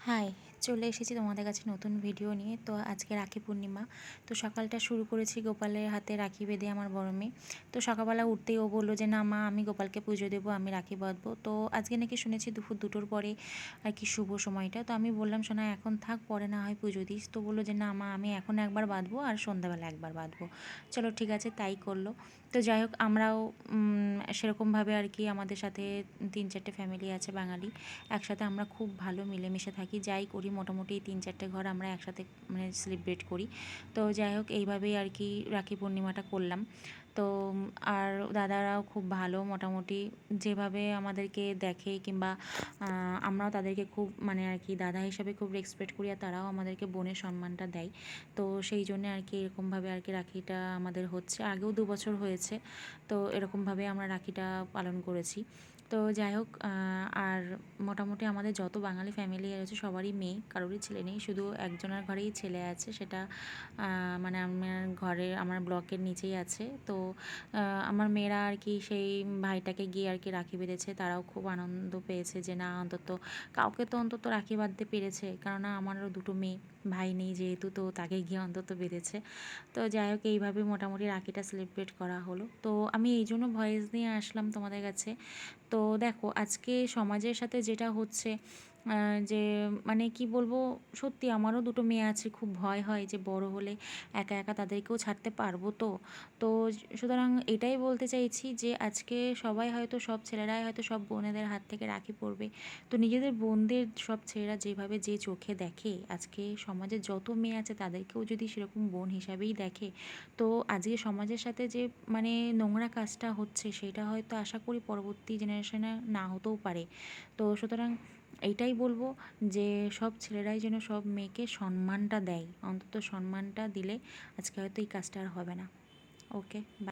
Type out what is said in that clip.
High, চলে এসেছি তোমাদের কাছে নতুন ভিডিও নিয়ে। তো আজকে রাখি পূর্ণিমা। তো সকালটা শুরু করেছি গোপালের হাতে রাখি বেঁধে আমার বড় মেয়ে। তো সকালবেলা উঠতেই ও বললো যে না মা, আমি গোপালকে পুজো দেবো, আমি রাখি বাঁধবো। তো আজকে নাকি শুনেছি দুপুর 2টোর পরে আর কি শুভ সময়টা। তো আমি বললাম শোনা এখন থাক, পরে না হয় পুজো দিস। তো বললো যে না মা, আমি এখন একবার বাঁধবো আর সন্ধ্যাবেলা একবার বাঁধবো। চলো ঠিক আছে, তাই করলো। তো যাই হোক, আমরাও সেরকমভাবে আর কি আমাদের সাথে 3-4টে ফ্যামিলি আছে বাঙালি, একসাথে আমরা খুব ভালো মিলেমিশে থাকি। যাই করি মোটামুটি 3-4টে ঘর আমরা একসাথে মানে সেলিব্রেট করি। তো যাই হোক, এইভাবেই আর কি রাখি পূর্ণিমাটা করলাম। তো আর দাদারাও খুব ভালো, মোটামুটি যেভাবে আমাদেরকে দেখে কিংবা আমরাও তাদেরকে খুব মানে আর কি দাদা হিসাবে খুব রেসপেক্ট করি, আর তারাও আমাদেরকে বোনের সম্মানটা দেয়। তো সেই জন্য আর কি এরকমভাবে আর কি রাখিটা আমাদের হচ্ছে। আগেও 2 বছর হয়েছে, তো এরকমভাবে আমরা রাখিটা পালন করেছি। তো যাই হোক, আর মোটামুটি আমাদের যত বাঙালি ফ্যামিলি আছে সবারই মেয়ে, কারোরই ছেলে নেই, শুধু একজনের ঘরেই ছেলে আছে। সেটা মানে আমার ঘরের আমার ব্লকের নিচেই আছে। তো আমার মেয়েরা আর কি সেই ভাইটাকে গিয়ে আর কি রাখি বেঁধেছে। তারাও খুব আনন্দ পেয়েছে যে না, অন্তত কাউকে তো অন্তত রাখি বাঁধতে পেরেছে, কেননা আমারও 2টো মেয়ে, ভাই নেই যেহেতু, তো তাকে গিয়ে অন্তত বেঁধেছে। তো যাই হোক, এইভাবে মোটামুটি রাখিটা সেলিব্রেট করা হলো। তো আমি এই জন্য ভয়েস নিয়ে আসলাম তোমাদের কাছে। তো দেখো, আজকে সমাজের সাথে যেটা হচ্ছে, যে মানে কি বলবো, সত্যি আমারও 2টো মেয়ে আছে, খুব ভয় হয় যে বড় হলে একা একা তাদেরকেও ছাড়তে পারবো তো। তো সুতরাং এটাই বলতে চাইছি যে আজকে সবাই হয়তো, সব ছেলেরাই হয়তো সব বোনেদের হাত থেকে রাখি পরবে। তো নিজেদের বোনদের সব ছেলেরা যেভাবে যে চোখে দেখে, আজকে সমাজের যত মেয়ে আছে তাদেরকেও যদি সেরকম বোন হিসাবেই দেখে, তো আজকে সমাজের সাথে যে মানে নোংরা কাজটা হচ্ছে, সেটা হয়তো আশা করি পরবর্তী জেনারেশনে না হতেও পারে। তো সুতরাং এইটাই বলবো যে সব ছেলেরাই যেন সব মেয়েকে সম্মানটা দেয়, অন্তত সম্মানটা দিলে আজকে হয়তো এই কাজটা আর হবে না। ওকে, বাই।